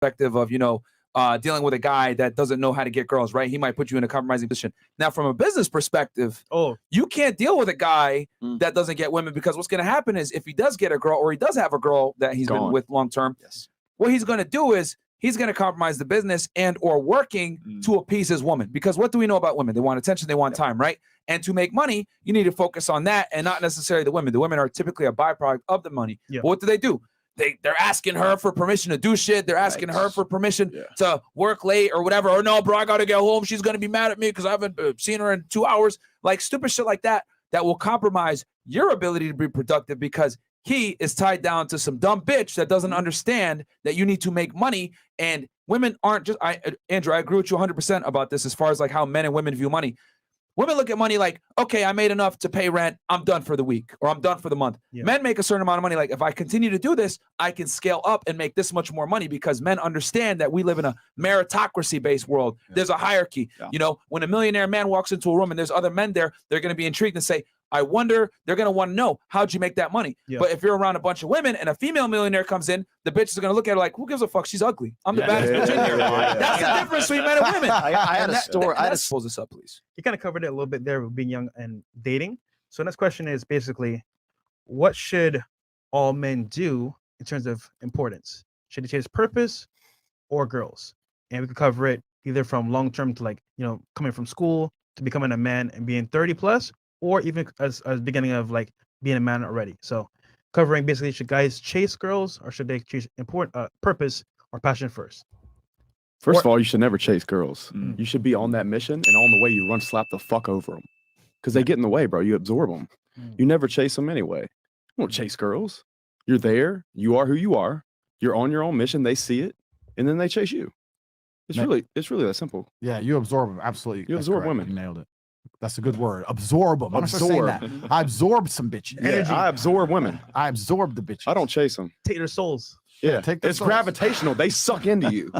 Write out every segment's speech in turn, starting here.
perspective of, dealing with a guy that doesn't know how to get girls, right? He might put you in a compromising position. Now, from a business perspective, you can't deal with a guy that doesn't get women, because what's going to happen is if he does get a girl, or he does have a girl that he's been with long term, what he's going to do is he's going to compromise the business and or working to appease his woman. Because what do we know about women? They want attention, they want time, right? And to make money, you need to focus on that and not necessarily the women. The women are typically a byproduct of the money. But what do? They're asking her for permission to do shit. They're asking her for permission to work late or whatever. Or no, bro, I got to get home. She's going to be mad at me because I haven't seen her in 2 hours. Like stupid shit like that will compromise your ability to be productive, because he is tied down to some dumb bitch that doesn't understand that you need to make money. And women aren't just, Andrew, I agree with you 100% about this as far as like how men and women view money. Women look at money like, okay, I made enough to pay rent. I'm done for the week, or I'm done for the month. Men make a certain amount of money. Like if I continue to do this, I can scale up and make this much more money, because men understand that we live in a meritocracy-based world. There's a hierarchy. When a millionaire man walks into a room and there's other men there, they're going to be intrigued and say, I wonder, they're going to want to know, how'd you make that money? But if you're around a bunch of women and a female millionaire comes in, the bitch is going to look at her like, who gives a fuck? She's ugly. I'm the baddest bitch in here. That's the difference between men and women. I had a story. Pose this up, please. You kind of covered it a little bit there with being young and dating. So next question is basically, what should all men do in terms of importance? Should they chase purpose or girls? And we could cover it either from long-term to like, coming from school to becoming a man and being 30 plus, or even as beginning of like being a man already. So covering basically, should guys chase girls or should they chase purpose or passion first? First of all, you should never chase girls. You should be on that mission, and on the way you run slap the fuck over them, because they get in the way, bro. You absorb them. You never chase them anyway. You don't chase girls. You're there. You are who you are. You're on your own mission. They see it, and then they chase you. It's really that simple. Yeah, you absorb them. Absolutely. You absorb women. You nailed it. That's a good word. Absorb them. I'm not saying that. I absorb some bitches. Yeah, I absorb women. I absorb the bitches. I don't chase them. Take their souls. Yeah, take their it's souls. gravitational. They suck into you.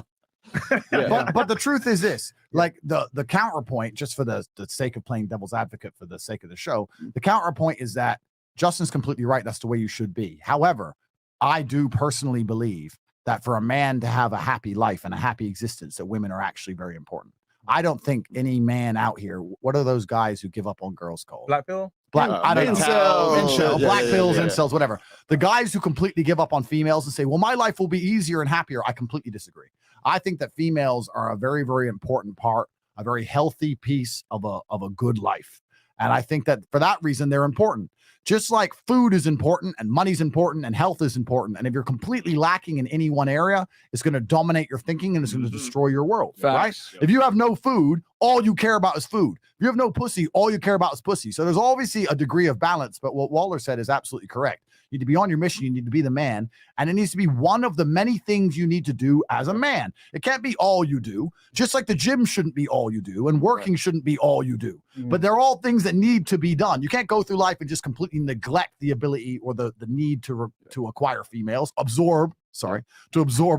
But the truth is this, like the counterpoint, just for the sake of playing devil's advocate for the sake of the show, the counterpoint is that Justin's completely right. That's the way you should be. However, I do personally believe that for a man to have a happy life and a happy existence, that women are actually very important. I don't think any man out here, what are those guys who give up on girls called? Black pill? I don't know. Incel, black pills, incels, whatever. The guys who completely give up on females and say, well, my life will be easier and happier. I completely disagree. I think that females are a very, very important part, a very healthy piece of a good life. And I think that for that reason, they're important. Just like food is important and money's important and health is important. And if you're completely lacking in any one area, it's going to dominate your thinking and it's going to destroy your world. Right? If you have no food, all you care about is food. If you have no pussy, all you care about is pussy. So there's obviously a degree of balance. But what Waller said is absolutely correct. You need to be on your mission. You need to be the man. And it needs to be one of the many things you need to do as a man. It can't be all you do. Just like the gym shouldn't be all you do. And working shouldn't be all you do. But they're all things that need to be done. You can't go through life and just completely neglect the ability or the need to acquire females. Absorb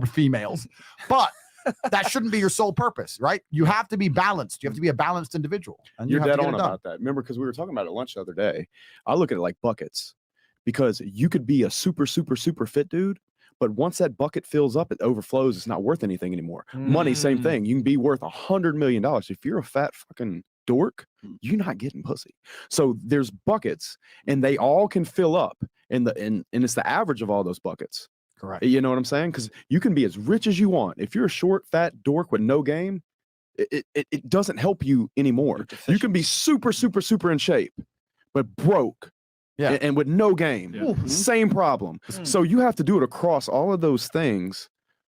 females. But that shouldn't be your sole purpose, right? You have to be balanced. You have to be a balanced individual. And you're dead on about that. Remember, because we were talking about it at lunch the other day. I look at it like buckets. Because you could be a super, super, super fit dude, but once that bucket fills up, it overflows. It's not worth anything anymore. Money, same thing. You can be worth $100 million. If you're a fat fucking dork, you're not getting pussy. So there's buckets, and they all can fill up, and it's the average of all those buckets. Correct. You know what I'm saying? Because you can be as rich as you want. If you're a short, fat dork with no game, it doesn't help you anymore. You can be super, super, super in shape, but broke. Yeah. And with no game, same problem. So you have to do it across all of those things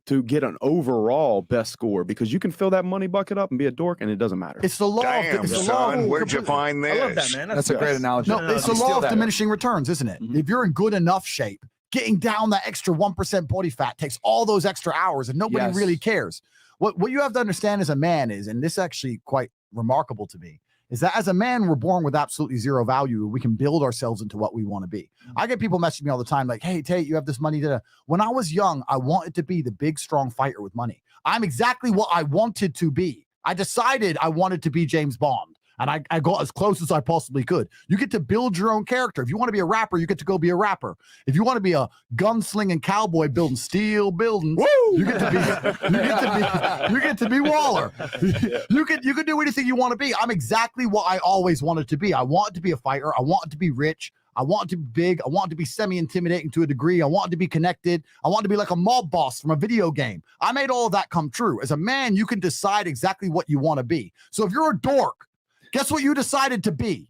to get an overall best score, because you can fill that money bucket up and be a dork and it doesn't matter. It's the law. Damn, son, where'd you find this? I love that, man. That's a great analogy. No, it's the law of diminishing returns, isn't it? If you're in good enough shape, getting down that extra 1% body fat takes all those extra hours and nobody really cares. What you have to understand as a man is, and this is actually quite remarkable to me, is that as a man, we're born with absolutely zero value. We can build ourselves into what we want to be. I get people messaging me all the time like, hey, Tate, you have this money. When I was young, I wanted to be the big, strong fighter with money. I'm exactly what I wanted to be. I decided I wanted to be James Bond. And I got as close as I possibly could. You get to build your own character. If you want to be a rapper, you get to go be a rapper. If you want to be a gunslinging cowboy building steel buildings, you get to be Waller. You can do anything you want to be. I'm exactly what I always wanted to be. I wanted to be a fighter. I wanted to be rich. I wanted to be big. I wanted to be semi-intimidating to a degree. I wanted to be connected. I wanted to be like a mob boss from a video game. I made all of that come true. As a man, you can decide exactly what you want to be. So if you're a dork, guess what you decided to be?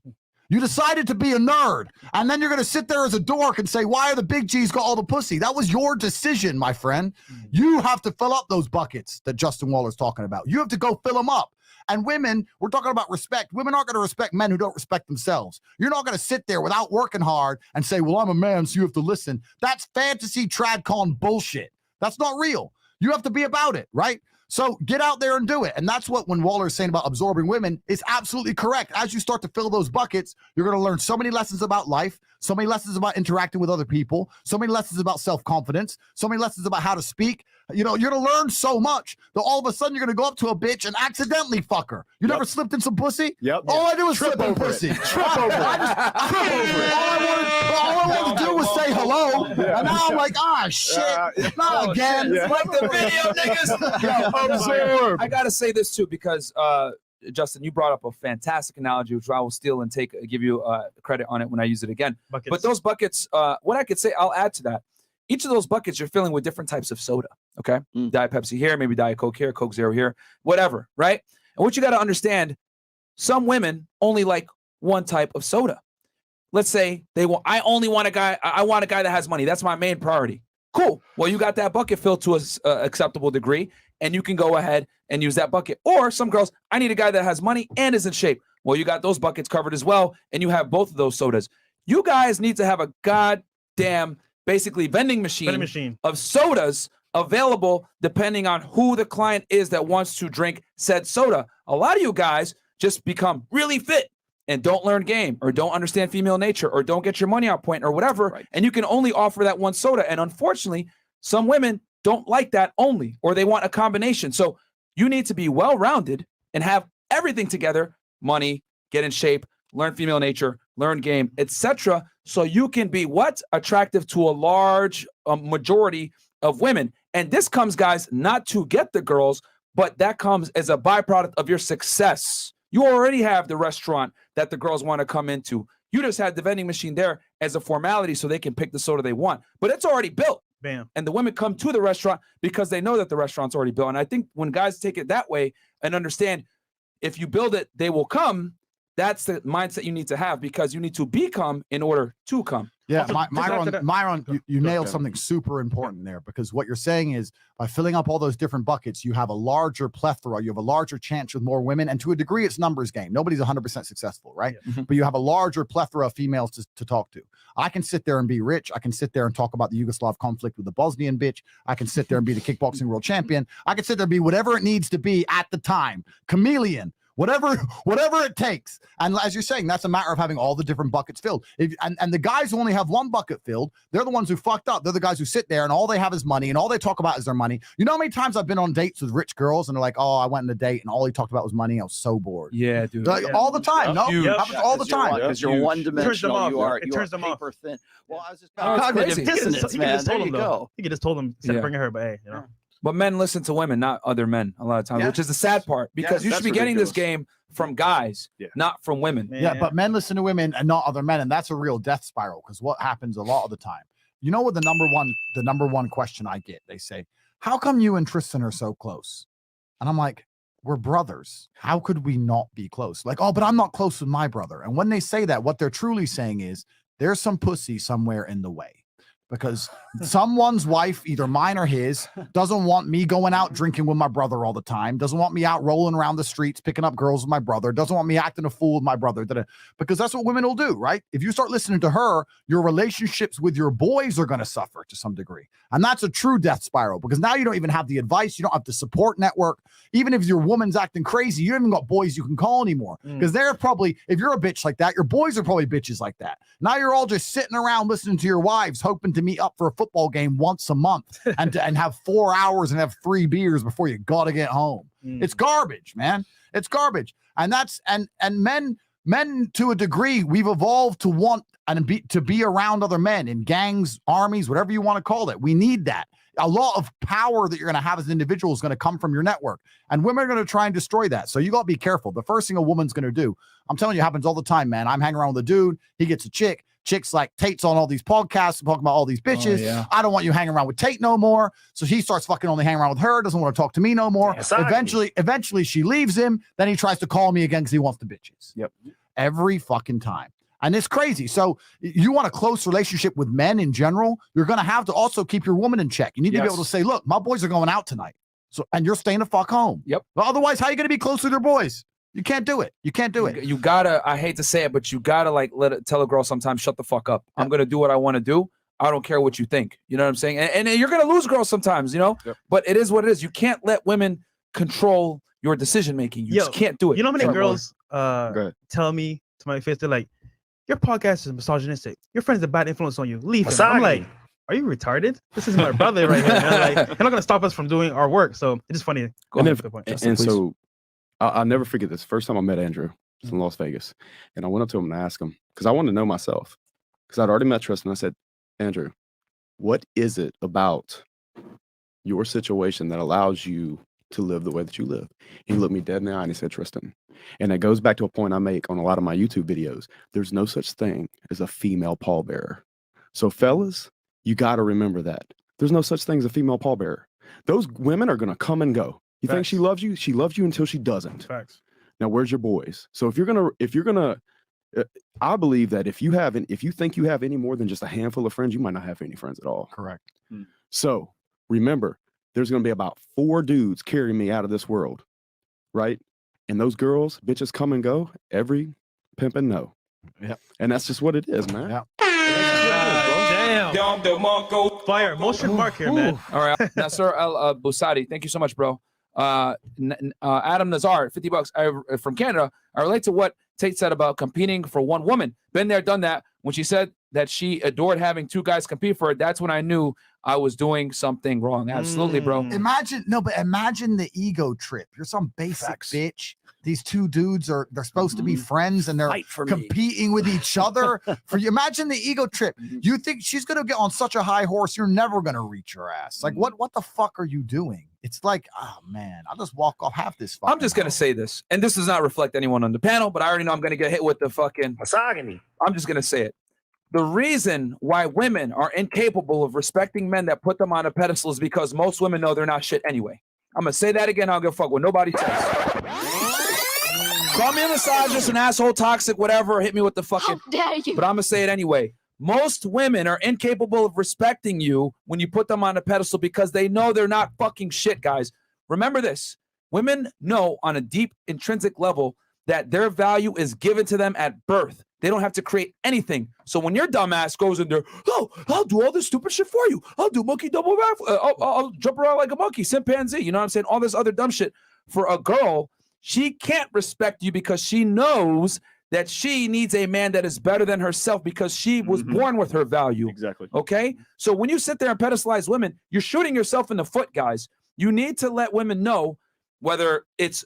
You decided to be a nerd. And then you're going to sit there as a dork and say, why are the big G's got all the pussy? That was your decision, my friend. You have to fill up those buckets that Justin Waller's talking about. You have to go fill them up. And women, we're talking about respect. Women aren't going to respect men who don't respect themselves. You're not going to sit there without working hard and say, well, I'm a man, so you have to listen. That's fantasy tradcon bullshit. That's not real. You have to be about it, right? So get out there and do it. And that's what when Waller is saying about absorbing women is absolutely correct. As you start to fill those buckets, you're going to learn so many lessons about life, so many lessons about interacting with other people, so many lessons about self-confidence, so many lessons about how to speak. You know, you're going to learn so much that all of a sudden you're going to go up to a bitch and accidentally fuck her. You never slipped in some pussy? Yep. All I do is slip in pussy. Trip over it. All I wanted to do was say hello. And now I'm like, shit. Not again. It's like the video, niggas. Absorb. I got to say this too, because Justin, you brought up a fantastic analogy, which I will steal and give you credit on it when I use it again. Buckets. But those buckets, what I could say, I'll add to that. Each of those buckets you're filling with different types of soda, okay? Diet Pepsi here, maybe Diet Coke here, Coke Zero here, whatever, right? And what you got to understand, some women only like one type of soda. Let's say I only want a guy, I want a guy that has money. That's my main priority. Cool. Well, you got that bucket filled to an acceptable degree, and you can go ahead and use that bucket. Or some girls, I need a guy that has money and is in shape. Well, you got those buckets covered as well, and you have both of those sodas. You guys need to have a goddamn, basically, vending machine of sodas available depending on who the client is that wants to drink said soda. A lot of you guys just become really fit and don't learn game or don't understand female nature or don't get your money out point or whatever. Right. And you can only offer that one soda. And unfortunately, some women don't like that only, or they want a combination. So you need to be well-rounded and have everything together: money, get in shape, learn female nature, learn game, etc. So you can be attractive to a large majority of women. And this comes, guys, not to get the girls, but that comes as a byproduct of your success. You already have the restaurant that the girls want to come into. You just had the vending machine there as a formality so they can pick the soda they want. But it's already built. Bam. And the women come to the restaurant because they know that the restaurant's already built. And I think when guys take it that way and understand if you build it, they will come, that's the mindset you need to have, because you need to become in order to come. Yeah, Myron, you nailed something super important there, because what you're saying is by filling up all those different buckets, you have a larger plethora, you have a larger chance with more women, and to a degree, it's numbers game. Nobody's 100% successful, right? Yeah. But you have a larger plethora of females to talk to. I can sit there and be rich. I can sit there and talk about the Yugoslav conflict with the Bosnian bitch. I can sit there and be the kickboxing world champion. I can sit there and be whatever it needs to be at the time. Chameleon. Whatever it takes. And as you're saying, that's a matter of having all the different buckets filled. And the guys who only have one bucket filled, they're the ones who fucked up. They're the guys who sit there and all they have is money and all they talk about is their money. You know how many times I've been on dates with rich girls and they're like, oh, I went on a date and all he talked about was money. I was so bored. Yeah, dude. Like, all the time. Happens all the time. Because you're one-dimensional. You are paper thin. Well, I was just cognitive dissonance, man. There you go. He just told him, bring her, but hey, you know. But men listen to women, not other men, a lot of times, which is the sad part, because you should be getting this game from guys, not from women. Yeah, but men listen to women and not other men, and that's a real death spiral, because what happens a lot of the time, you know what the number one question I get? They say, how come you and Tristan are so close? And I'm like, we're brothers. How could we not be close? Like, oh, but I'm not close with my brother. And when they say that, what they're truly saying is there's some pussy somewhere in the way. Because someone's wife, either mine or his, doesn't want me going out drinking with my brother all the time, doesn't want me out rolling around the streets, picking up girls with my brother, doesn't want me acting a fool with my brother. Because that's what women will do, right? If you start listening to her, your relationships with your boys are going to suffer to some degree. And that's a true death spiral, because now you don't even have the advice. You don't have the support network. Even if your woman's acting crazy, you haven't got boys you can call anymore. Because they're probably, if you're a bitch like that, your boys are probably bitches like that. Now you're all just sitting around listening to your wives, hoping to to meet up for a football game once a month and have 4 hours and have 3 beers before you got to get home. It's garbage, man. It's garbage. And that's and men to a degree, we've evolved to want to be around other men in gangs, armies, whatever you want to call it. We need that. A lot of power that you're going to have as an individual is going to come from your network, and women are going to try and destroy that. So you got to be careful. The first thing a woman's going to do, I'm telling you, happens all the time, man. I'm hanging around with a dude. He gets a chick. Chick's like, Tate's on all these podcasts talking about all these bitches. Oh, yeah. I don't want you hanging around with Tate no more. So he starts fucking only hanging around with her. Doesn't want to talk to me no more. Eventually she leaves him. Then he tries to call me again because he wants the bitches. Yep. Every fucking time. And it's crazy. So you want a close relationship with men in general, you're going to have to also keep your woman in check. You need to be able to say, look, my boys are going out tonight. So, and you're staying the fuck home. Yep. Well, otherwise, how are you going to be close with your boys? You can't do it. You can't do it. You gotta, I hate to say it, but you gotta like tell a girl sometimes, shut the fuck up. I'm going to do what I want to do. I don't care what you think. You know what I'm saying? And you're going to lose girls sometimes, you know, but it is what it is. You can't let women control your decision making. You just can't do it. You know how many girls tell me to my face, they're like, your podcast is misogynistic. Your friend's a bad influence on you. Leave him. I'm like, are you retarded? This is my brother right here. Like, you're not going to stop us from doing our work. So it's just funny. So I'll never forget this. First time I met Andrew in Las Vegas, and I went up to him and asked him, because I wanted to know myself, because I'd already met Tristan. I said, Andrew, what is it about your situation that allows you to live the way that you live? He looked me dead in the eye and he said, Tristan. And it goes back to a point I make on a lot of my YouTube videos. There's no such thing as a female pallbearer. So fellas, you got to remember that. There's no such thing as a female pallbearer. Those women are going to come and go. You think she loves you? She loves you until she doesn't. Facts. Now, where's your boys? So if you're gonna, I believe that if you think you have any more than just a handful of friends, you might not have any friends at all. Correct. So remember, there's going to be about 4 dudes carrying me out of this world, right? And those girls, bitches come and go. Every pimpin' no. Yeah. And that's just what it is, man. Yeah. Damn. Fire. Motion mark here, man. All right. Nasser Al Busadi, thank you so much, bro. Adam Nazar, $50 from Canada. I relate to what Tate said about competing for one woman. Been there, done that. When she said that she adored having 2 guys compete for her, that's when I knew I was doing something wrong. Absolutely, bro. Imagine the ego trip. You're some basic bitch. These 2 dudes they're supposed to be friends and they're competing with each other. For you, imagine the ego trip. You think she's gonna get on such a high horse, you're never gonna reach her ass. Like what the fuck are you doing? It's like, oh man, I'll just walk off half this. I'm just gonna say this, and this does not reflect anyone on the panel, but I already know I'm gonna get hit with the fucking misogyny. I'm just gonna say it. The reason why women are incapable of respecting men that put them on a pedestal is because most women know they're not shit anyway. I'm gonna say that again. I don't give a fuck what nobody says. Call me a misogynist, an asshole, toxic, whatever. Hit me with the fucking. How dare you? But I'm gonna say it anyway. Most women are incapable of respecting you when you put them on a pedestal because they know they're not fucking shit, guys. Remember this. Women know on a deep intrinsic level that their value is given to them at birth. They don't have to create anything. So when your dumbass goes in there, oh, I'll do all this stupid shit for you. I'll do monkey double back. I'll jump around like a monkey, chimpanzee. You know what I'm saying? All this other dumb shit. For a girl, she can't respect you because she knows that she needs a man that is better than herself because she was born with her value. Exactly. Okay? So when you sit there and pedestalize women, you're shooting yourself in the foot, guys. You need to let women know, whether it's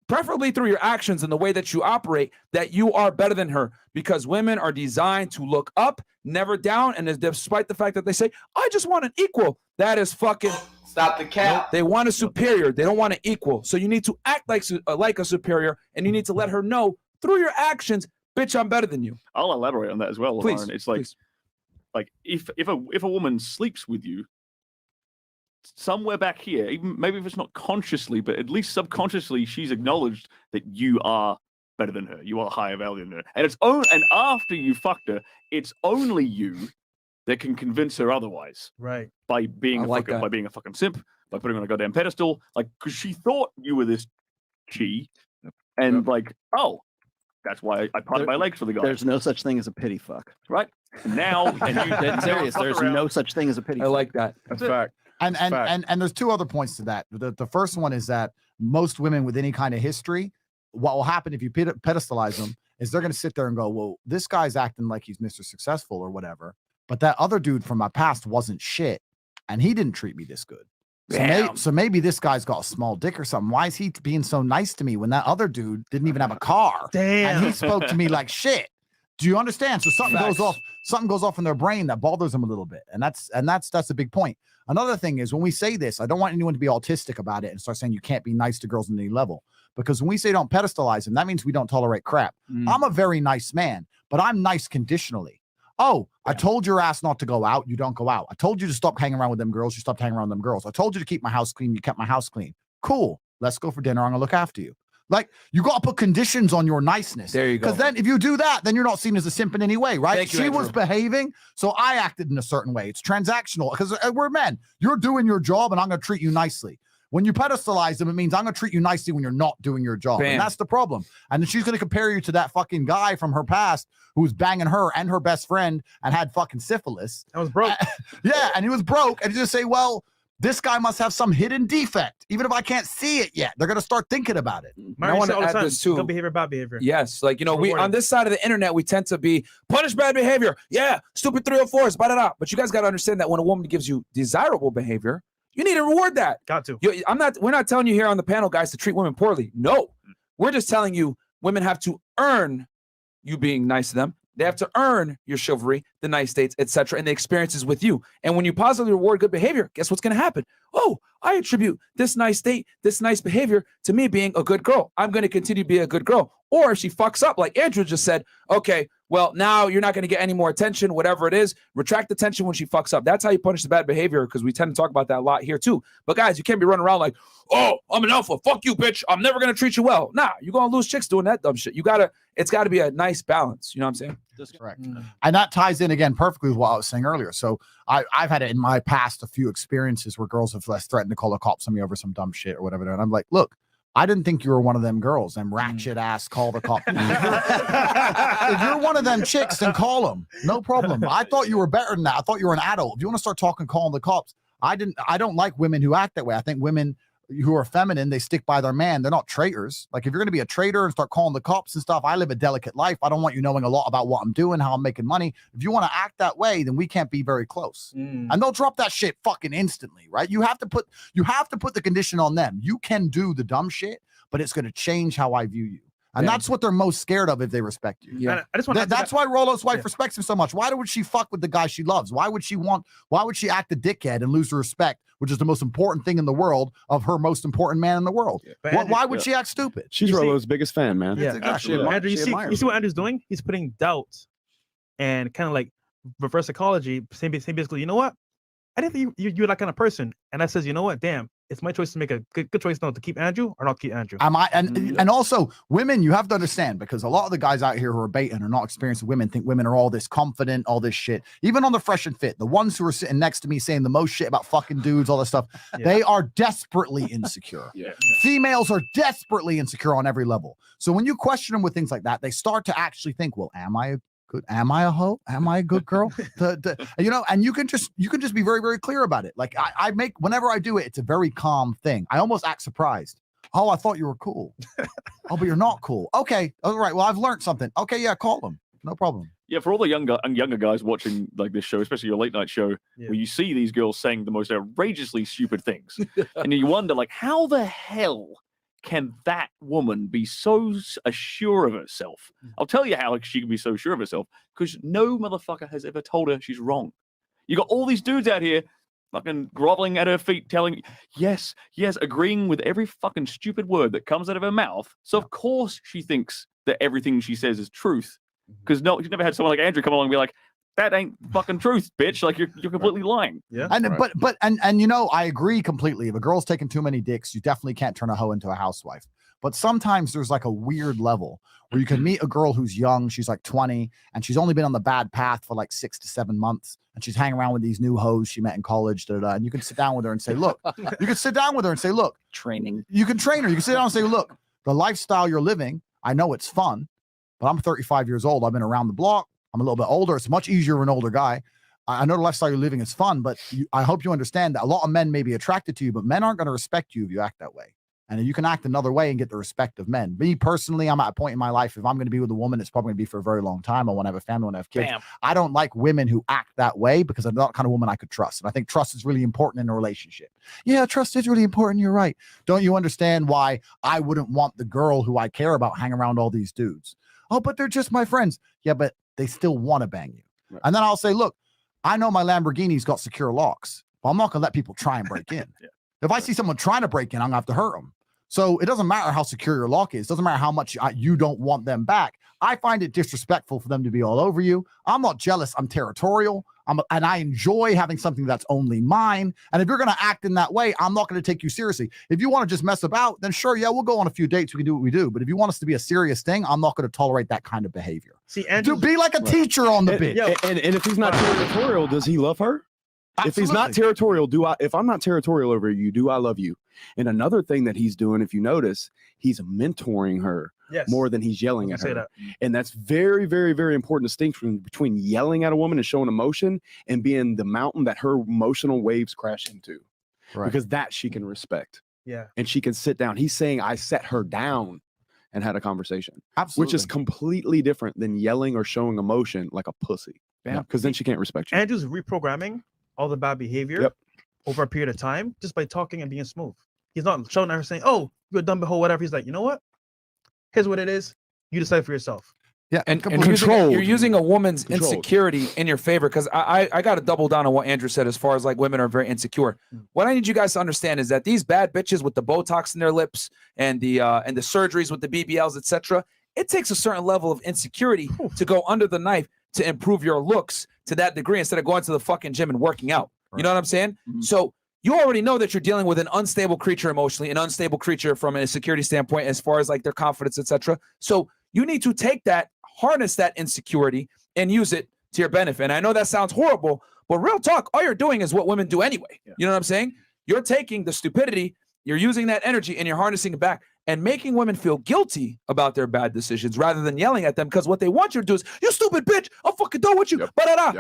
preferably through your actions and the way that you operate, that you are better than her, because women are designed to look up, never down. And despite the fact that they say, I just want an equal, that is fucking stop the cap. They want a superior. They don't want an equal. So you need to act like a superior, and you need to let her know through your actions, bitch, I'm better than you. I'll elaborate on that as well, Please, Lauren. It's like if a woman sleeps with you, somewhere back here, even maybe if it's not consciously, but at least subconsciously, she's acknowledged that you are better than her. You are higher value than her. And after you fucked her, it's only you that can convince her otherwise. Right. By being a fucking simp, by putting her on a goddamn pedestal, like, because she thought you were this chi, and like, oh, that's why I parted my legs for the guy. There's no such thing as a pity fuck. Right. Now, and you dead serious. There's no such thing as a pity fuck. I like that. That's a fact. And there's 2 other points to that. The first one is that most women with any kind of history, what will happen if you pedestalize them is they're going to sit there and go, well, this guy's acting like he's Mr. Successful or whatever. but that other dude from my past wasn't shit, and he didn't treat me this good. So maybe this guy's got a small dick or something. Why is he being so nice to me when that other dude didn't even have a car? Damn. And he spoke to me like shit. Do you understand? So something goes off in their brain that bothers them a little bit. And that's a big point. Another thing is when we say this, I don't want anyone to be autistic about it and start saying you can't be nice to girls on any level. Because when we say don't pedestalize them, that means we don't tolerate crap. I'm a very nice man, but I'm nice conditionally. Oh, I told your ass not to go out. You don't go out. I told you to stop hanging around with them girls. You stopped hanging around with them girls. I told you to keep my house clean. You kept my house clean. Cool. Let's go for dinner. I'm going to look after you. Like, you got to put conditions on your niceness. There you go. Because then if you do that, then you're not seen as a simp in any way, right? Thank you, she Andrew. was behaving, so I acted in a certain way. It's transactional because we're men. You're doing your job, and I'm going to treat you nicely. When you pedestalize them, it means I'm going to treat you nicely when you're not doing your job. Bam. And that's the problem. And then she's going to compare you to that fucking guy from her past who was banging her and her best friend and had fucking syphilis. I was broke. Yeah, and he was broke. And you just say, well, this guy must have some hidden defect. Even if I can't see it yet, they're going to start thinking about it. I want to add this too. Good behavior, bad behavior. Yes, like, you know, we on this side of the internet, we tend to be punish bad behavior. Yeah, stupid 304s, blah. But you guys got to understand that when a woman gives you desirable behavior, you need to reward that. Got to. We're not telling you here on the panel, guys, to treat women poorly. No, we're just telling you women have to earn you being nice to them. They have to earn your chivalry, the nice dates, etc., and the experiences with you. And when you positively reward good behavior, guess what's going to happen? Oh, I attribute this nice date, this nice behavior to me being a good girl. I'm going to continue to be a good girl. Or if she fucks up, like Andrew just said, okay, well, now you're not going to get any more attention, whatever it is. Retract the attention when she fucks up. That's how you punish the bad behavior, because we tend to talk about that a lot here too. But guys, you can't be running around like, oh, I'm an alpha. Fuck you, bitch. I'm never going to treat you well. Nah, you're going to lose chicks doing that dumb shit. It's got to be a nice balance. You know what I'm saying? That's correct. And that ties in again perfectly with what I was saying earlier. So I've had it in my past, a few experiences where girls have threatened to call the cops on me over some dumb shit or whatever. And I'm like, look, I didn't think you were one of them girls, them ratchet ass call the cops. If you're one of them chicks, then call them. No problem. I thought you were better than that. I thought you were an adult. If you want to start talking, calling the cops, I don't like women who act that way. I think women who are feminine, they stick by their man. They're not traitors. Like, if you're going to be a traitor and start calling the cops and stuff, I live a delicate life. I don't want you knowing a lot about what I'm doing, how I'm making money. If you want to act that way, then we can't be very close. And they'll drop that shit fucking instantly, right? You have to put the condition on them. You can do the dumb shit, but it's going to change how I view you. And that's what they're most scared of if they respect you. Yeah. I just want that's why Rollo's wife respects him so much. Why would she fuck with the guy she loves? Why would she act a dickhead and lose her respect, which is the most important thing in the world, of her most important man in the world? Why would she act stupid? She's Rollo's biggest fan, man. Yeah, exactly. Andrew, you see what Andrew's doing? He's putting doubt and kind of like reverse psychology, saying basically, you know what? I didn't think you're that kind of person. And that says, you know what? Damn, it's my choice to make a good choice now to keep Andrew or not keep Andrew. And also, women, you have to understand, because a lot of the guys out here who are baiting or not experienced women think women are all this confident, all this shit. Even on the Fresh and Fit, the ones who are sitting next to me saying the most shit about fucking dudes, all this stuff, they are desperately insecure. Females are desperately insecure on every level. So when you question them with things like that, they start to actually think, well, am I a hoe? Am I a good girl? You know, and you can just be very, very clear about it. Like I make, whenever I do it, it's a very calm thing. I almost act surprised. Oh, I thought you were cool. Oh, but you're not cool. Okay. All right. Well, I've learned something. Okay. Yeah. Call them. No problem. Yeah. For all the younger guys watching like this show, especially your late night show, where you see these girls saying the most outrageously stupid things, and you wonder, like, how the hell can that woman be so sure of herself? I'll tell you how she can be so sure of herself, because no motherfucker has ever told her she's wrong. You got all these dudes out here fucking groveling at her feet, telling yes, agreeing with every fucking stupid word that comes out of her mouth. So of course she thinks that everything she says is truth. Because she's never had someone like Andrew come along and be like, that ain't fucking truth, bitch. Like, you're completely lying. Yeah. And you know, I agree completely. If a girl's taking too many dicks, you definitely can't turn a hoe into a housewife. But sometimes there's like a weird level where you can meet a girl who's young, she's like 20, and she's only been on the bad path for like 6 to 7 months, and she's hanging around with these new hoes she met in college, and you can sit down with her and say, look, training. You can train her. You can sit down and say, look, the lifestyle you're living, I know it's fun, but I'm 35 years old. I've been around the block. I'm a little bit older. It's much easier for an older guy. I know the lifestyle you're living is fun, but I hope you understand that a lot of men may be attracted to you, but men aren't going to respect you if you act that way. And you can act another way and get the respect of men. Me personally, I'm at a point in my life, if I'm going to be with a woman, it's probably going to be for a very long time. I want to have a family, I want to have kids. Bam. I don't like women who act that way because I'm not the kind of woman I could trust. And I think trust is really important in a relationship. Yeah, trust is really important. You're right. Don't you understand why I wouldn't want the girl who I care about hang around all these dudes? Oh, but they're just my friends. Yeah, but they still want to bang you. Right. And then I'll say, look, I know my Lamborghini's got secure locks, but I'm not going to let people try and break in. Yeah. If I see someone trying to break in, I'm going to have to hurt them. So it doesn't matter how secure your lock is. It doesn't matter how much you don't want them back. I find it disrespectful for them to be all over you. I'm not jealous. I'm territorial. And I enjoy having something that's only mine. And if you're going to act in that way, I'm not going to take you seriously. If you want to just mess about, then sure, yeah, we'll go on a few dates. We can do what we do. But if you want us to be a serious thing, I'm not going to tolerate that kind of behavior. See, Andrew, to be like a teacher on the bitch. And if he's not territorial, does he love her? Absolutely. If he's not territorial, if I'm not territorial over you, do I love you? And another thing that he's doing, if you notice, he's mentoring her more than he's yelling at her. And that's very, very, very important distinction between yelling at a woman and showing emotion and being the mountain that her emotional waves crash into. Right. Because that she can respect. Yeah. And she can sit down. He's saying I set her down and had a conversation. Absolutely. Which is completely different than yelling or showing emotion like a pussy. Because then she can't respect you. Andrew's reprogramming all the bad behavior over a period of time just by talking and being smooth. He's not showing her saying, oh, you're a dumb behold, whatever. He's like, you know what? Here's what it is. You decide for yourself. Yeah. And you're using a woman's insecurity in your favor. Because I got to double down on what Andrew said as far as like women are very insecure. What I need you guys to understand is that these bad bitches with the Botox in their lips and the surgeries with the BBLs, etc., it takes a certain level of insecurity to go under the knife to improve your looks to that degree instead of going to the fucking gym and working out. Right. You know what I'm saying? Mm-hmm. So you already know that you're dealing with an unstable creature emotionally, an unstable creature from a security standpoint as far as like their confidence, etc. So you need to take that, harness that insecurity and use it to your benefit. And I know that sounds horrible, but real talk, all you're doing is what women do anyway. Yeah. You know what I'm saying? You're taking the stupidity, you're using that energy and you're harnessing it back and making women feel guilty about their bad decisions rather than yelling at them, because what they want you to do is, you stupid bitch, I'll fucking done with you,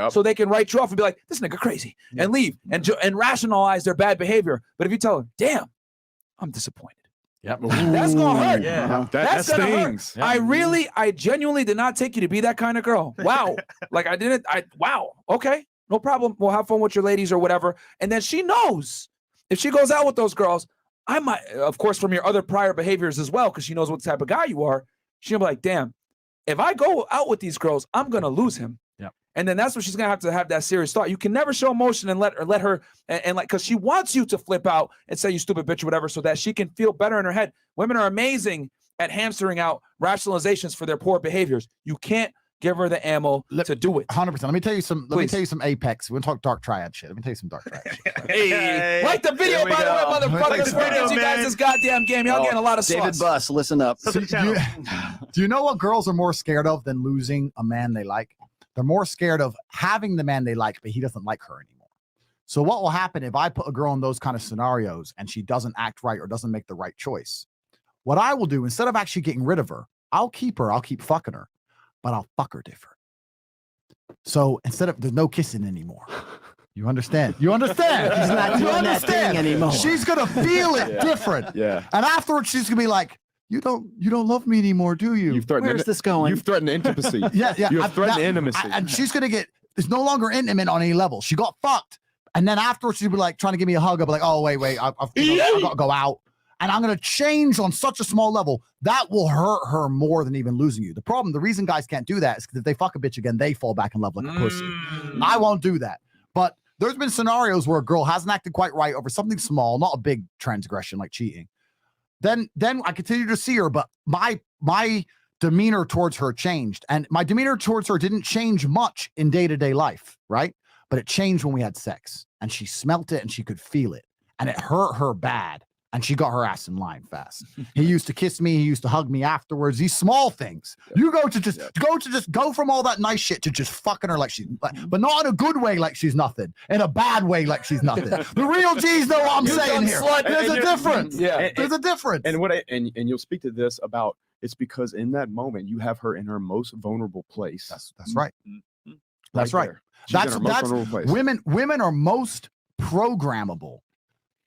so they can write you off and be like, this nigga crazy, and leave and rationalize their bad behavior. But if you tell them, damn, I'm disappointed. Yep. That's gonna hurt. Yeah. That's gonna hurt. Yeah. I genuinely did not take you to be that kind of girl. Wow. Wow. Okay, no problem. We'll have fun with your ladies or whatever. And then she knows if she goes out with those girls, I might, of course, from your other prior behaviors as well, because she knows what type of guy you are. She'll be like, damn, if I go out with these girls, I'm going to lose him. Yeah. And then that's what she's going to have that serious thought. You can never show emotion and let her, and like, because she wants you to flip out and say, you stupid bitch or whatever, so that she can feel better in her head. Women are amazing at hamstering out rationalizations for their poor behaviors. You can't give her the ammo to do it. 100%. Let me tell you some Apex. We're gonna talk dark triad shit. Let me tell you some dark triad shit. Hey, like the video, by the way, motherfuckers. Like you guys this goddamn game. Y'all getting a lot of sauce. David Buss, listen up. Do you know what girls are more scared of than losing a man they like? They're more scared of having the man they like, but he doesn't like her anymore. So what will happen if I put a girl in those kind of scenarios and she doesn't act right or doesn't make the right choice? What I will do, instead of actually getting rid of her, I'll keep her. I'll keep fucking her. But I'll fuck her different. So instead of, there's no kissing anymore. You understand? You understand? She's not doing that thing anymore. She's gonna feel it different. Yeah. And afterwards, she's gonna be like, you don't love me anymore, do you? Where's this going? You've threatened intimacy. Yeah. You've threatened intimacy. And she's gonna get, it's no longer intimate on any level. She got fucked. And then afterwards, she'll be like trying to give me a hug. I'll be like, oh, wait, I've got to go out. And I'm going to change on such a small level that will hurt her more than even losing you. The reason guys can't do that is because if they fuck a bitch again, they fall back in love like a pussy. I won't do that. But there's been scenarios where a girl hasn't acted quite right over something small, not a big transgression like cheating. Then I continue to see her, but my demeanor towards her changed. And my demeanor towards her didn't change much in day-to-day life, right? But it changed when we had sex. And she smelt it and she could feel it. And it hurt her bad. And she got her ass in line fast. He used to kiss me. He used to hug me afterwards. These small things. You go from all that nice shit to just fucking her like she's, but not in a good way like she's nothing. In a bad way like she's nothing. The real G's know what I'm saying here. There's a difference. Yeah, there's a difference. And you'll speak to this about, it's because in that moment you have her in her most vulnerable place. That's right. That's right. That's women are most programmable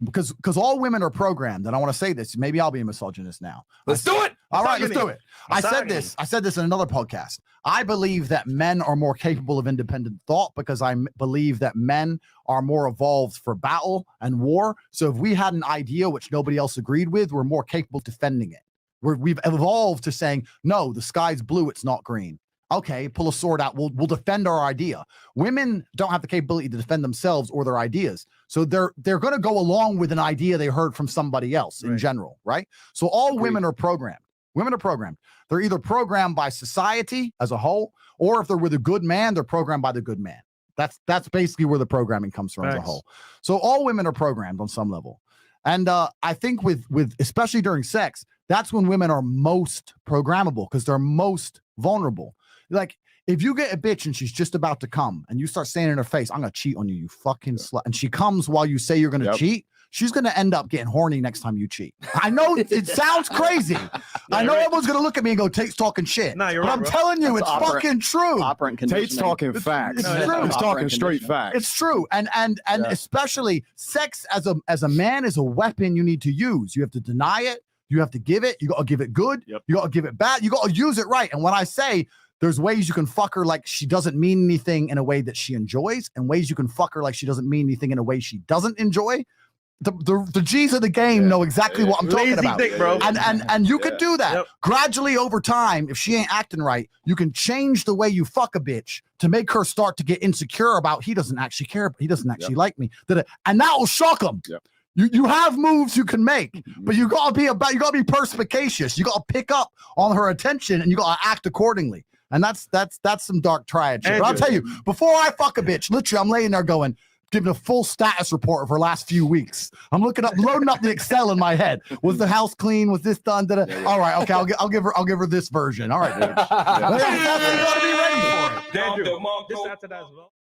because all women are programmed, and I want to say this. Maybe I'll be a misogynist now. Let's do it. All right, let's do it. I said this in another podcast. I believe that men are more capable of independent thought because I believe that men are more evolved for battle and war. So if we had an idea which nobody else agreed with, we're more capable of defending it. We've evolved to saying, no, the sky's blue, it's not green. Okay, pull a sword out. We'll defend our idea. Women don't have the capability to defend themselves or their ideas. So they're going to go along with an idea they heard from somebody else in general, right? So all women are programmed. Women are programmed. They're either programmed by society as a whole, or if they're with a good man, they're programmed by the good man. That's basically where the programming comes from as a whole. So all women are programmed on some level. And I think with especially during sex, that's when women are most programmable because they're most vulnerable. Like, if you get a bitch and she's just about to come and you start saying in her face, I'm going to cheat on you, you fucking slut. And she comes while you say you're going to cheat. She's going to end up getting horny next time you cheat. I know it sounds crazy. I know everyone's going to look at me and go, Tate's talking shit. No, you're but right, I'm bro. telling you, it's fucking true. Tate's talking facts. It's true. He's talking straight facts. It's true. And especially sex as a man is a weapon you need to use. You have to deny it. You have to give it. You got to give it good. You got to give it bad. You got to use it right. And when I say there's ways you can fuck her like she doesn't mean anything in a way that she enjoys, and ways you can fuck her like she doesn't mean anything in a way she doesn't enjoy. The G's of the game know exactly what I'm talking about. Dick, bro. And you could do that gradually over time. If she ain't acting right, you can change the way you fuck a bitch to make her start to get insecure about he doesn't actually care, he doesn't actually like me. And that will shock them. You have moves you can make, but you gotta be perspicacious. You gotta pick up on her attention and you gotta act accordingly. And that's some dark triad shit. But I'll tell you, before I fuck a bitch, literally I'm laying there going, giving a full status report of her last few weeks. I'm loading up the Excel in my head. Was the house clean? Was this done? All right, okay, I'll give her this version. All right, bitch. You gotta be ready for it. Andrew, just after that as well.